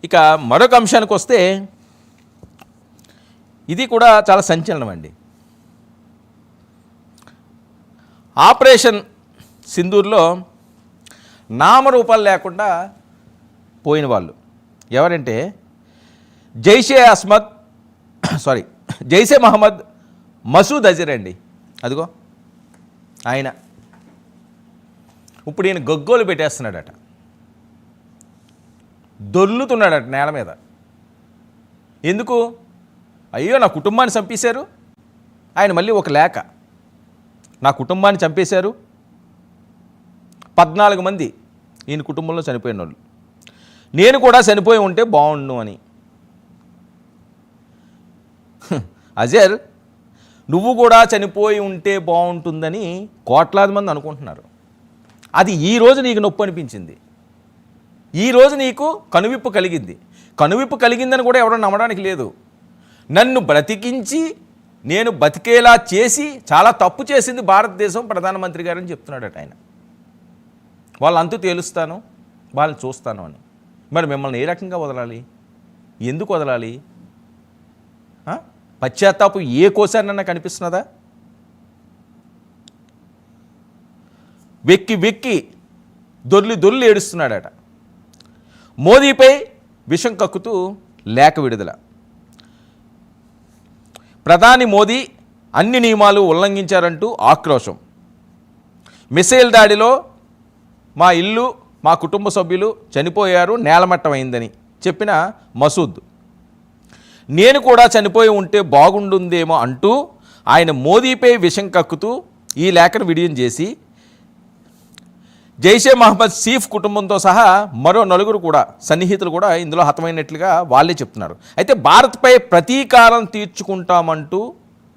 ఇక మరొక అంశానికి వస్తే ఇది కూడా చాలా సంచలనం అండి. ఆపరేషన్ సింధూర్లో నామరూపాలు లేకుండా పోయిన వాళ్ళు ఎవరంటే జైషే మహమ్మద్ మసూద్ అజర్ అండి. అదిగో ఆయన ఇప్పుడు ఈయన గగ్గోలు పెట్టేస్తున్నాడట, దొర్లుతున్నాడట నేల మీద. ఎందుకు? అయ్యో నా కుటుంబాన్ని చంపేశారు. ఆయన మళ్ళీ ఒక లేఖ, నా కుటుంబాన్ని చంపేశారు, 14 మంది ఈయన కుటుంబంలో చనిపోయిన వాళ్ళు, నేను కూడా చనిపోయి ఉంటే బాగుండు అని. అజర్, నువ్వు కూడా చనిపోయి ఉంటే బాగుంటుందని కోట్లాది మంది అనుకుంటున్నారు. అది ఈరోజు నీకు నొప్పి అనిపించింది, ఈరోజు నీకు కనువిప్పు కలిగింది. కనువిప్పు కలిగిందని కూడా ఎవరో నమ్మడానికి లేదు. నన్ను బ్రతికించి నేను బతికేలా చేసి చాలా తప్పు చేసింది భారతదేశం ప్రధానమంత్రి గారని చెప్తున్నాడట ఆయన. వాళ్ళంతూ తేలుస్తాను, వాళ్ళని చూస్తాను అని. మరి మిమ్మల్ని ఏ రకంగా వదలాలి? ఎందుకు వదలాలి? పశ్చాత్తాపం ఏ కోసానన్నా కనిపిస్తున్నదా? వెక్కి వెక్కి దొర్లి ఏడుస్తున్నాడట. మోదీపై విషం కక్కుతూ లేఖ విడుదల. ప్రధాని మోదీ అన్ని నియమాలు ఉల్లంఘించారంటూ ఆక్రోశం. మిసైల్ దాడిలో మా ఇల్లు, మా కుటుంబ సభ్యులు చనిపోయారు, నేలమట్టమైందని చెప్పిన మసూద్, నేను కూడా చనిపోయి ఉంటే బాగుండుందేమో అంటూ ఆయన మోదీపై విషం కక్కుతూ ఈ లేఖను విడుదల చేసి జైషే మహమ్మద్ సీఫ్ కుటుంబంతో సహా మరో 4 కూడా సన్నిహితులు కూడా ఇందులో హతమైనట్లుగా వాళ్ళే చెప్తున్నారు. అయితే భారత్పై ప్రతీకారం తీర్చుకుంటామంటూ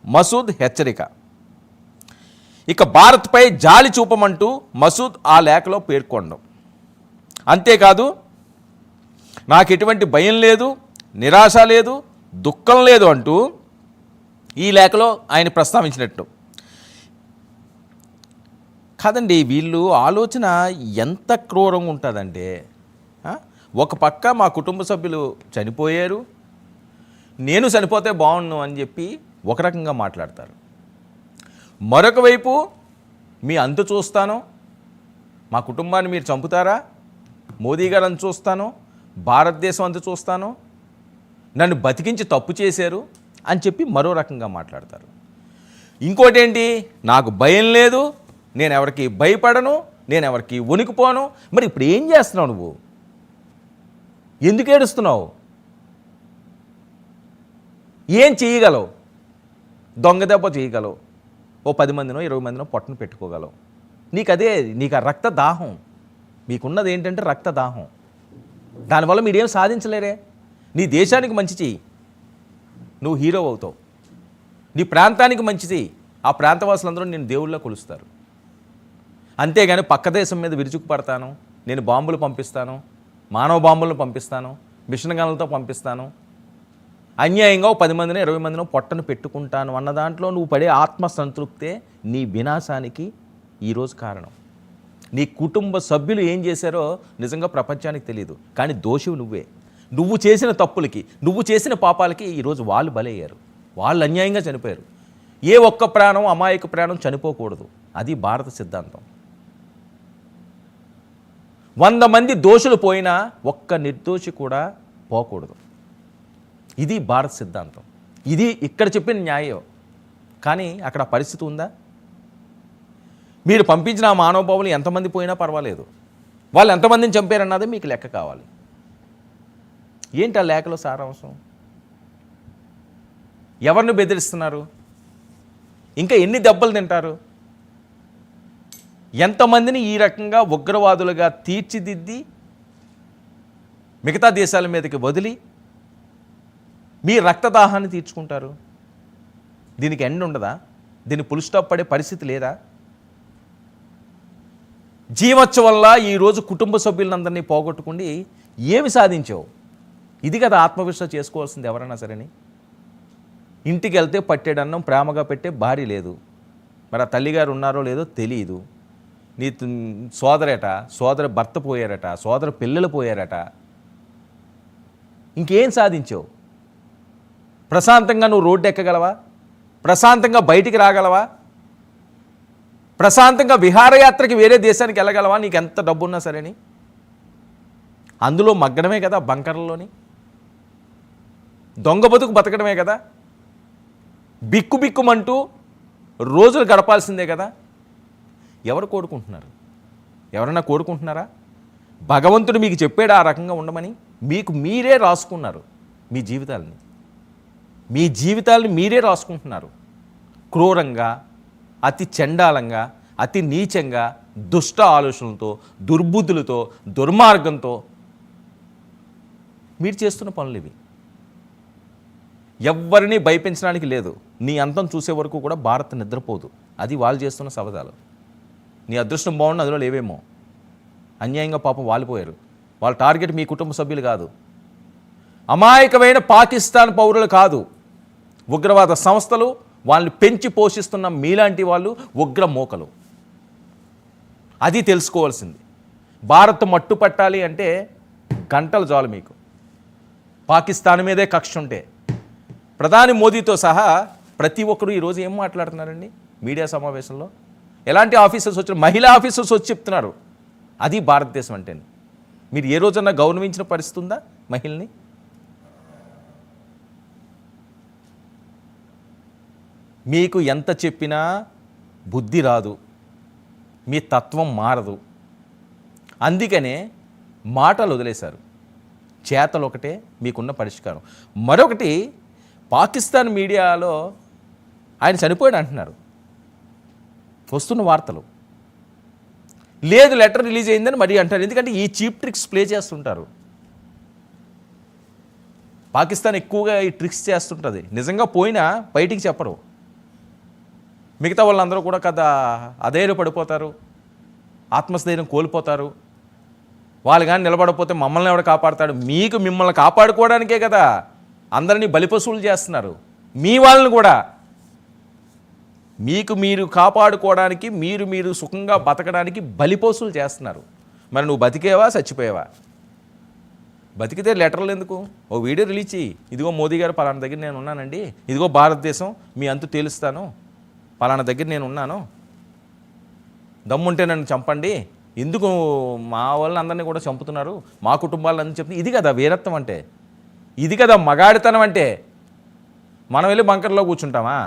మసూద్ హెచ్చరిక. ఇక భారత్పై జాలి చూపమంటూ మసూద్ ఆ లేఖలో పేర్కొనడం. అంతేకాదు, నాకు ఎటువంటి భయం లేదు, నిరాశ లేదు, దుఃఖం లేదు అంటూ ఈ లేఖలో ఆయన ప్రస్తావించినట్టు. కాదండి, వీళ్ళు ఆలోచన ఎంత క్రూరంగా ఉంటుందంటే, ఒక పక్క మా కుటుంబ సభ్యులు చనిపోయారు, నేను చనిపోతే బాగుండు అని చెప్పి ఒక రకంగా మాట్లాడతారు. మరొక వైపు మీ అంతు చూస్తాను, మా కుటుంబాన్ని మీరు చంపుతారా, మోదీ గారు అంత చూస్తాను, భారతదేశం అంత చూస్తాను, నన్ను బతికించి తప్పు చేశారు అని చెప్పి మరో రకంగా మాట్లాడతారు. ఇంకోటి ఏంటి, నాకు భయం లేదు, నేను ఎవరికి భయపడను, నేను ఎవరికి వణికిపోను. మరి ఇప్పుడు ఏం చేస్తున్నావు నువ్వు? ఎందుకు ఏడుస్తున్నావు? ఏం చేయగలవు? దొంగ దెబ్బ చేయగలవు, ఓ 10 మందినో 20 మందినో పొట్టను పెట్టుకోగలవు. నీకు ఆ రక్త దాహం, మీకున్నది ఏంటంటే రక్త దాహం. దానివల్ల మీరేం సాధించలేరే. నీ దేశానికి మంచి చెయ్యి, నువ్వు హీరో అవుతావు. నీ ప్రాంతానికి మంచి చెయ్యి, ఆ ప్రాంతవాసులందరూ నేను దేవుళ్ళ కొలుస్తారు. అంతేగాని పక్క దేశం మీద విరుచుకుపడతాను, నేను బాంబులు పంపిస్తాను, మానవ బాంబులను పంపిస్తాను, మిషన్ గన్లతో పంపిస్తాను, అన్యాయంగా 10 మందినో 20 మందినో పొట్టను పెట్టుకుంటాను అన్న దాంట్లో నువ్వు పడే ఆత్మసంతృప్తే నీ వినాశానికి ఈరోజు కారణం. నీ కుటుంబ సభ్యులు ఏం చేశారో నిజంగా ప్రపంచానికి తెలియదు, కానీ దోషివి నువ్వే. నువ్వు చేసిన తప్పులకి, నువ్వు చేసిన పాపాలకి ఈరోజు వాళ్ళు బలయ్యారు, వాళ్ళు అన్యాయంగా చనిపోయారు. ఏ ఒక్క ప్రాణం, అమాయక ప్రాణం చనిపోకూడదు, అది భారత సిద్ధాంతం. 100 మంది దోషులు పోయినా ఒక్క నిర్దోషి కూడా పోకూడదు, ఇది భారత సిద్ధాంతం. ఇది ఇక్కడ చెప్పిన న్యాయం. కానీ అక్కడ పరిస్థితి ఉందా? మీరు పంపించిన ఆ మానవబావులు ఎంతమంది పోయినా పర్వాలేదు, వాళ్ళు ఎంతమందిని చంపారన్నదే మీకు లెక్క కావాలి. ఏంటి ఆ లేఖలో సారాంశం? ఎవరిని బెదిరిస్తున్నారు? ఇంకా ఎన్ని దెబ్బలు తింటారు? ఎంతమందిని ఈ రకంగా ఉగ్రవాదులుగా తీర్చిదిద్ది మిగతా దేశాల మీదకి వదిలి మీ రక్తదాహాన్ని తీర్చుకుంటారు? దీనికి ఎండ్ ఉండదా? దీన్ని ఫుల్ స్టాప్ పడే పరిస్థితి లేదా? జీవోత్సవం వల్ల ఈరోజు కుటుంబ సభ్యులందరినీ పోగొట్టుకుండి ఏమి సాధించావు? ఇది కదా ఆత్మవిశ్వాసం చేసుకోవాల్సింది ఎవరైనా సరేని. ఇంటికి వెళ్తే పట్టేడన్నం ప్రేమగా పెట్టే భార్య లేదు, మరి ఆ తల్లిగారు ఉన్నారో లేదో తెలియదు. నీ సోదరట, సోదర భర్త పోయారట, సోదర పిల్లలు పోయారట. ఇంకేం సాధించావు? ప్రశాంతంగా నువ్వు రోడ్డు ఎక్కగలవా? ప్రశాంతంగా బయటికి రాగలవా? ప్రశాంతంగా విహారయాత్రకి వేరే దేశానికి వెళ్ళగలవా? నీకు ఎంత డబ్బు ఉన్నా సరేని అందులో మగ్గడమే కదా, బంకర్లలోని దొంగ బతుకు బతకడమే కదా, బిక్కు బిక్కుమంటూ రోజులు గడపాల్సిందే కదా. ఎవరు కోరుకుంటున్నారు? ఎవరన్నా కోరుకుంటున్నారా? భగవంతుడు మీకు చెప్పాడు ఆ రకంగా ఉండమని? మీకు మీరే రాసుకున్నారు మీ జీవితాలని మీరే రాసుకుంటున్నారు. క్రూరంగా, అతి చండాలంగా, అతి నీచంగా, దుష్ట ఆలోచనలతో, దుర్బుద్ధులతో, దుర్మార్గంతో మీరు చేస్తున్న పనులు ఇవి. ఎవ్వరినీ భయపించడానికి లేదు. నీ అంతం చూసే వరకు కూడా భారత్ నిద్రపోదు. అది వాళ్ళు చేస్తున్న సబదాలు. నీ అదృష్టం బాగుండి అందులో లేవేమో. అన్యాయంగా పాపం వాలిపోయారు. వాళ్ళ టార్గెట్ మీ కుటుంబ సభ్యులు కాదు, అమాయకమైన పాకిస్తాన్ పౌరులు కాదు, ఉగ్రవాద సంస్థలు, వాళ్ళని పెంచి పోషిస్తున్న మీలాంటి వాళ్ళు ఉగ్ర మోకలు. అది తెలుసుకోవాల్సింది. భారత్ మట్టు పట్టాలి అంటే గంటలు చాలు మీకు. పాకిస్తాన్ మీదే కక్ష ఉంటే ప్రధాని మోదీతో సహా ప్రతి ఒక్కరు ఈరోజు ఏం మాట్లాడుతున్నారండి మీడియా సమావేశంలో? ఎలాంటి ఆఫీసర్స్ వచ్చిన మహిళా ఆఫీసర్స్ వచ్చి చెప్తున్నారు అది భారతదేశం అంటే. మీరు ఏ రోజన్నా గౌరవించిన పరిస్థితి ఉందా మహిళని? మీకు ఎంత చెప్పినా బుద్ధి రాదు, మీ తత్వం మారదు. అందుకనే మాటలు వదిలేశారు. చేతలు ఒకటే మీకున్న పరిష్కారం. మరొకటి, పాకిస్తాన్ మీడియాలో ఆయన చనిపోయాడు అంటున్నారు వస్తున్న వార్తలు. లేదు లెటర్ రిలీజ్ అయిందని మరీ అంటారు. ఎందుకంటే ఈ చీప్ ట్రిక్స్ ప్లే చేస్తుంటారు. పాకిస్తాన్ ఎక్కువగా ఈ ట్రిక్స్ చేస్తుంటుంది. నిజంగా పోయినా బయటికి చెప్పరు. మిగతా వాళ్ళందరూ కూడా కదా అధైర్య పడిపోతారు, ఆత్మస్థైర్యం కోల్పోతారు. వాళ్ళు కానీ నిలబడకపోతే మమ్మల్ని ఎవడు కాపాడుతాడు? మీకు మిమ్మల్ని కాపాడుకోవడానికే కదా అందరినీ బలిపశువులు చేస్తున్నారు. మీ వాళ్ళని కూడా మీకు మీరు కాపాడుకోవడానికి, మీరు సుఖంగా బతకడానికి బలిపశువులు చేస్తున్నారు. మరి నువ్వు బతికేవా చచ్చిపోయావా? బతికితే లెటర్లు ఎందుకు? ఓ వీడియో రిలీజ్ చెయ్యి. ఇదిగో మోదీ గారు పలానా దగ్గర నేను ఉన్నానండి, ఇదిగో భారతదేశం మీ అంతు తేలుస్తాను, పలానా దగ్గర నేను ఉన్నాను, దమ్ముంటే నన్ను చంపండి, ఎందుకు మా వాళ్ళందరినీ కూడా చంపుతున్నారు, మా కుటుంబాలని చెప్తే. ఇది కదా వీరత్వం అంటే, ఇది కదా మగాడితనం అంటే. మనం వెళ్ళి బంకర్లో కూర్చుంటామా?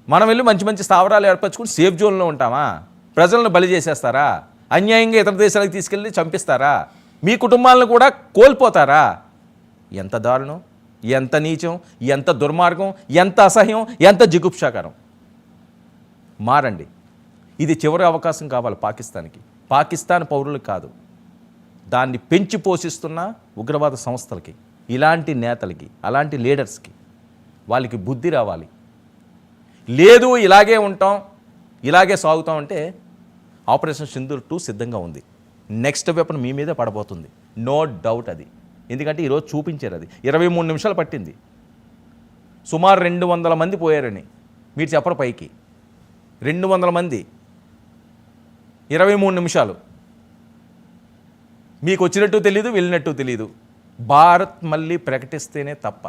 మనం వెళ్ళి మంచి మంచి స్థావరాలు ఏర్పరచుకుని సేఫ్ జోన్లో ఉంటామా? ప్రజలను బలి చేసేస్తారా? అన్యాయంగా ఇతర దేశాలకు తీసుకెళ్ళి చంపిస్తారా? మీ కుటుంబాలను కూడా కోల్పోతారా? ఎంత దారుణం, ఎంత నీచం, ఎంత దుర్మార్గం, ఎంత అసహ్యం, ఎంత జిగుప్సాకరం. మారండి. ఇది చివరి అవకాశం కావాలి పాకిస్తాన్కి. పాకిస్తాన్ పౌరులకు కాదు, దాన్ని పెంచి పోషిస్తున్న ఉగ్రవాద సంస్థలకి, ఇలాంటి నేతలకి, అలాంటి లీడర్స్కి వాళ్ళకి బుద్ధి రావాలి. లేదు ఇలాగే ఉంటాం, ఇలాగే సాగుతాం అంటే ఆపరేషన్ సింధూర్ 2 సిద్ధంగా ఉంది. నెక్స్ట్ వెపన్ మీ మీదే పడబోతుంది, నో డౌట్. అది ఎందుకంటే ఈరోజు చూపించారు. అది 23 నిమిషాలు పట్టింది. సుమారు 200 మంది పోయారని మీరు చెప్పరు పైకి. 200 మంది 23 నిమిషాలు. మీకు వచ్చినట్టు తెలీదు, వెళ్ళినట్టు తెలీదు. భారత్ మళ్ళీ ప్రకటిస్తేనే తప్ప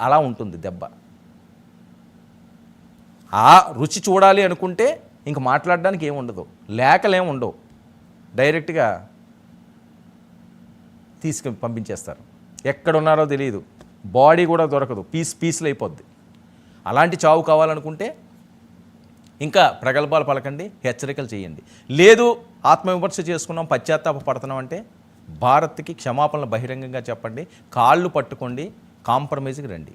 అలా ఉంటుంది దెబ్బ. ఆ రుచి చూడాలి అనుకుంటే ఇంక మాట్లాడడానికి ఏముండదు, లేఖలేం ఉండవు, డైరెక్ట్గా తీసుకుని పంపించేస్తారు. ఎక్కడున్నారో తెలియదు, బాడీ కూడా దొరకదు, పీసులు అయిపోద్ది. అలాంటి చావు కావాలనుకుంటే ఇంకా ప్రగల్భాలు పలకండి, హెచ్చరికలు చేయండి. లేదు ఆత్మవిమర్శ చేసుకున్నాం, పశ్చాత్తాప పడుతున్నాం అంటే భారత్కి క్షమాపణలు బహిరంగంగా చెప్పండి, కాళ్ళు పట్టుకోండి, కాంప్రమైజ్కి రండి.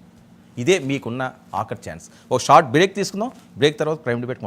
ఇదే మీకున్న ఆఖరి ఛాన్స్. ఓ షార్ట్ బ్రేక్ తీసుకుందాం. బ్రేక్ తర్వాత ప్రైమ్ డిబేట్